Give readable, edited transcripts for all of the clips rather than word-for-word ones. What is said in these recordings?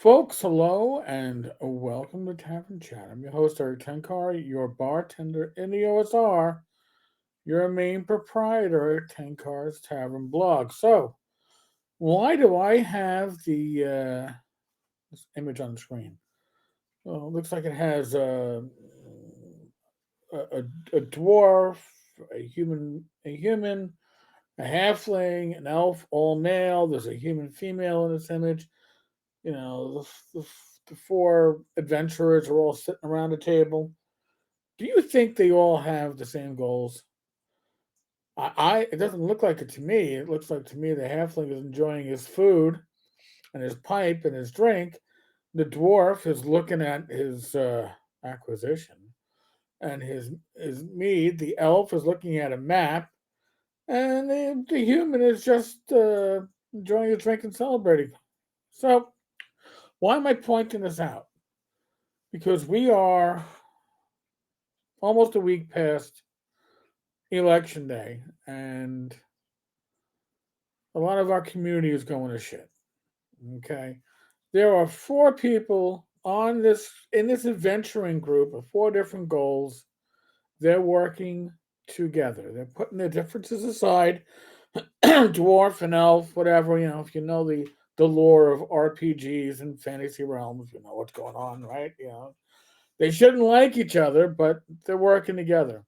Folks, hello and welcome to Tavern Chat. I'm your host, Eric Tenkar, your bartender in the OSR, your main proprietor at Tenkar's Tavern blog. So, why do I have this image on the screen? Well, it looks like it has a, a dwarf, a halfling, an elf, all male. There's a human female in this image. You know, the four adventurers are all sitting around a table. Do you think they all have the same goals? It doesn't look like it to me. It looks like to me the halfling is enjoying his food and his pipe and his drink. The dwarf is looking at his acquisition and his mead. The elf is looking at a map, and the human is just enjoying his drink and celebrating. So, why am I pointing this out? Because we are almost a week past election day, and a lot of our community is going to shit. Okay, there are four people on this in this adventuring group of four different goals. They're working together. They're putting their differences aside. Dwarf and elf, whatever, if you know the lore of RPGs and fantasy realms, you know what's going on, right? They shouldn't like each other, but they're working together.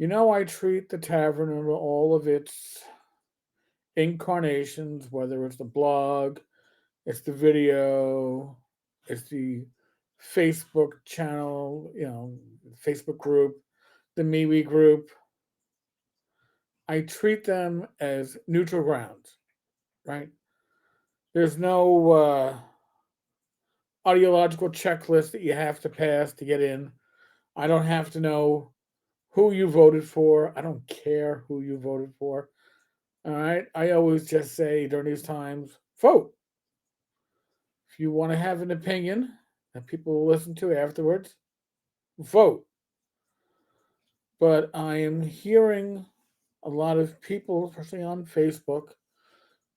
I treat the tavern and all of its incarnations, whether it's the blog, it's the video, it's the Facebook channel, Facebook group, the MeWe group. I treat them as neutral grounds, right? There's no ideological checklist that you have to pass to get in. I don't have to know who you voted for. I don't care who you voted for. All right. I always just say during these times, vote. If you want to have an opinion that people will listen to afterwards, vote. But I am hearing a lot of people, especially on Facebook,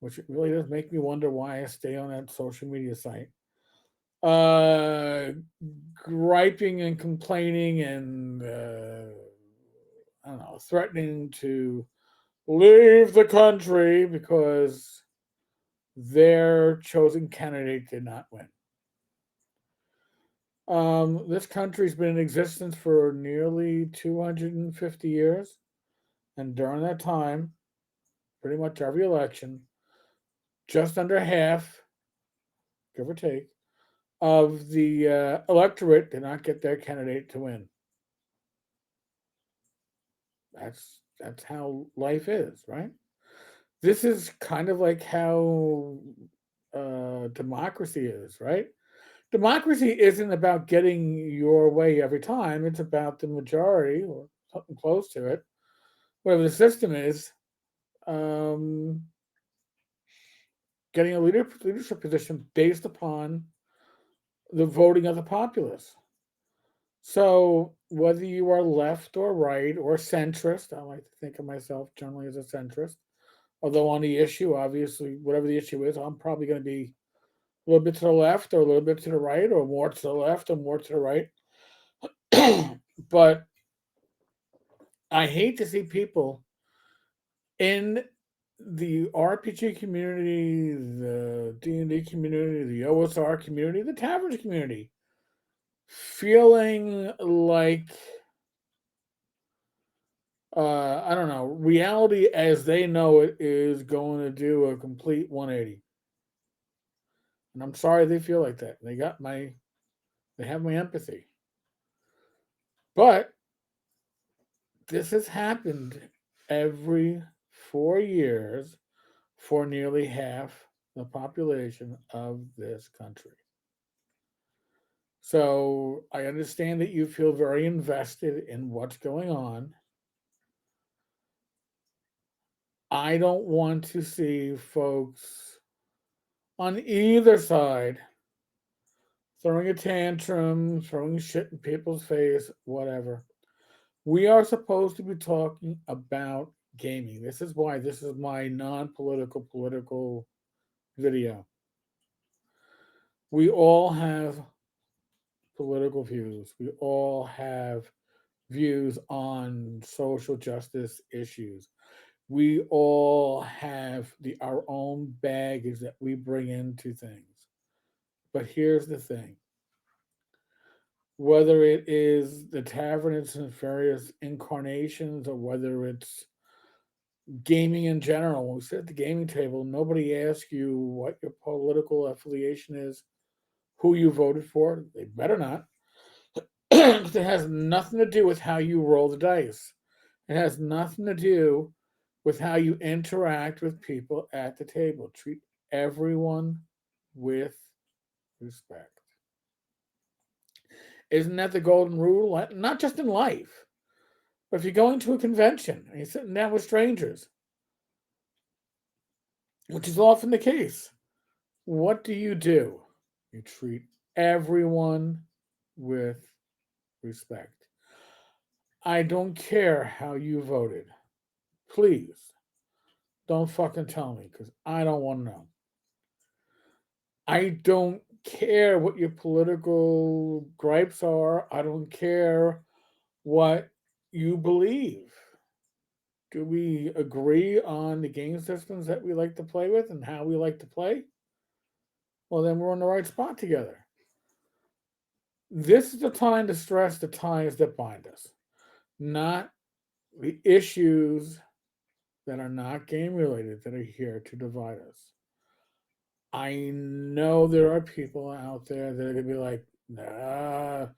which it really does make me wonder why I stay on that social media site, uh, griping and complaining and, I don't know, threatening to leave the country because their chosen candidate did not win. This country's been in existence for nearly 250 years, and during that time, pretty much every election, just under half, give or take, of the electorate did not get their candidate to win. That's how life is, right? This is kind of like how democracy is, right? Democracy isn't about getting your way every time. It's about the majority or something close to it, whatever the system is, um, getting a leadership position based upon the voting of the populace. So whether you are left or right or centrist, I like to think of myself generally as a centrist. Although on the issue, obviously, whatever the issue is, I'm probably going to be a little bit to the left or a little bit to the right or more to the left or more to the right. But I hate to see people in the RPG community, the D&D community, the OSR community, the taverns community feeling like I don't know, reality as they know it is going to do a complete 180. And I'm sorry they feel like that. They have my empathy. But this has happened every 4 years for nearly half the population of this country. So I understand that you feel very invested in what's going on. I don't want to see folks on either side throwing a tantrum, throwing shit in people's face, whatever. We are supposed to be talking about gaming. This is why this is my non political video. We all have political views. We all have views on social justice issues. We all have our own baggage that we bring into things. But here's the thing, whether it is the tavern in its various incarnations or whether it's gaming in general, when we sit at the gaming table, nobody asks you what your political affiliation is, who you voted for. They better not. It has nothing to do with how you roll the dice. It has nothing to do with how you interact with people at the table. Treat everyone with respect. Isn't that the golden rule? Not just in life, but if you're going to a convention and you're sitting down with strangers, which is often the case, what do? You treat everyone with respect. I don't care how you voted. Please don't fucking tell me because I don't want to know. I don't care what your political gripes are. I don't care what you believe. Do we agree on the game systems that we like to play with and how we like to play? Well, then we're on the right spot together. This is the time to stress the ties that bind us, not the issues that are not game related that are here to divide us. I know there are people out there that are gonna be like, nah,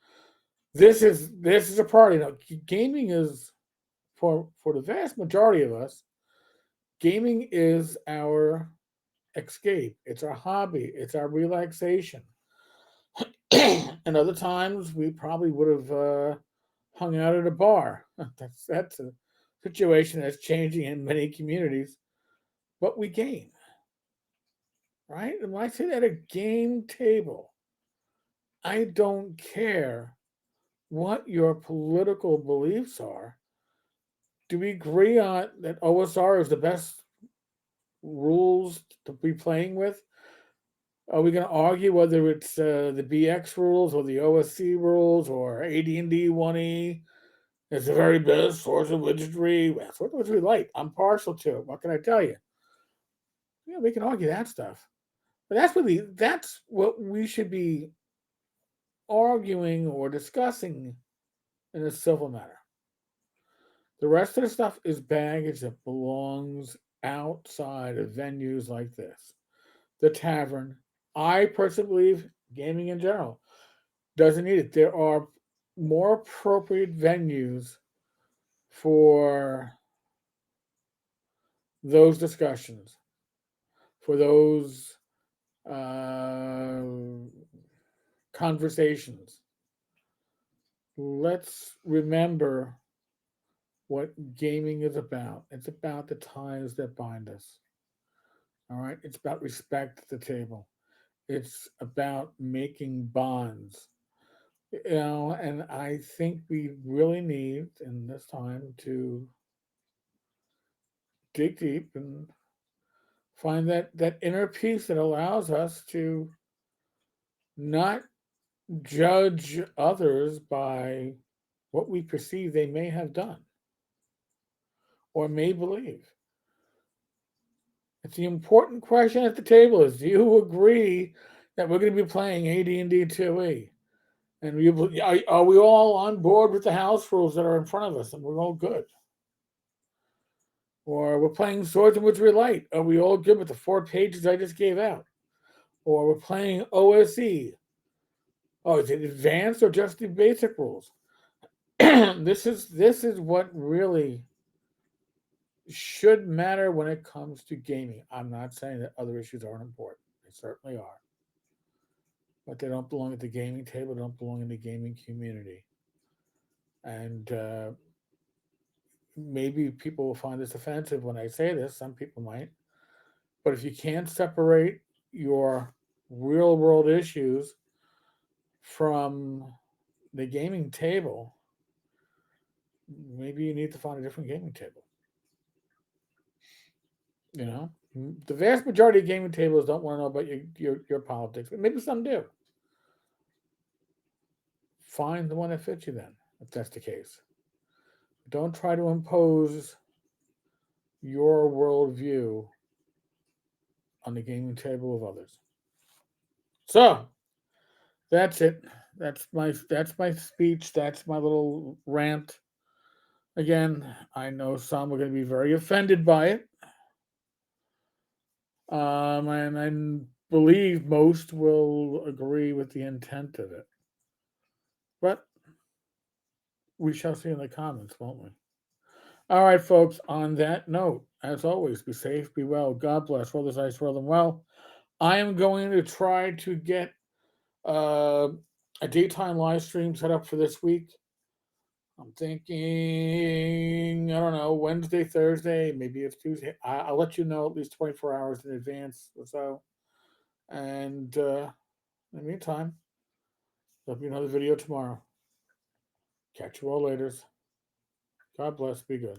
this is a party. Now, gaming is for the vast majority of us, gaming is our escape. It's our hobby. It's our relaxation. And other times we probably would have hung out at a bar. That's a situation that's changing in many communities. But we game, right? And when I sit at a game table, I don't care what your political beliefs are. Do we agree on that OSR is the best rules to be playing with? Are we going to argue whether it's the BX rules or the OSC rules or AD&D 1E? It's the very best source of wizardry. Well, source of wizardry light. I'm partial to it. What can I tell you? Yeah, we can argue that stuff. But that's what we should be arguing or discussing in a civil manner. The rest of the stuff is baggage that belongs outside of venues like this. The tavern. I personally believe gaming in general doesn't need it. There are more appropriate venues for those discussions, for those uh, conversations. Let's remember what gaming is about. It's about the ties that bind us. All right. It's about respect at the table. It's about making bonds. And I think we really need in this time to dig deep and find that inner peace that allows us to not judge others by what we perceive they may have done or may believe. It's the important question at the table is do you agree that we're going to be playing AD&D 2E? And are we all on board with the house rules that are in front of us and we're all good? Or we're playing Swords and Witchery Light. Are we all good with the 4 pages I just gave out? Or we're playing OSE. Oh, is it advanced or just the basic rules? This is what really should matter when it comes to gaming. I'm not saying that other issues aren't important. They certainly are. But they don't belong at the gaming table, they don't belong in the gaming community. And maybe people will find this offensive when I say this. Some people might. But if you can't separate your real world issues from the gaming table, maybe you need to find a different gaming table. You know? The vast majority of gaming tables don't want to know about your politics, but maybe some do. Find the one that fits you then, if that's the case. Don't try to impose your worldview on the gaming table of others. So that's it. That's my speech. That's my little rant. Again, I know some are going to be very offended by it, and I believe most will agree with the intent of it. But we shall see in the comments, won't we? All right, folks. On that note, as always, be safe, be well. God bless. Roll this ice, roll them well. I am going to try to get uh, a daytime live stream set up for this week. I'm thinking, I don't know, Wednesday, Thursday, maybe it's Tuesday. I'll let you know at least 24 hours in advance or so. And in the meantime, there'll be another video tomorrow. Catch you all later. God bless. Be good.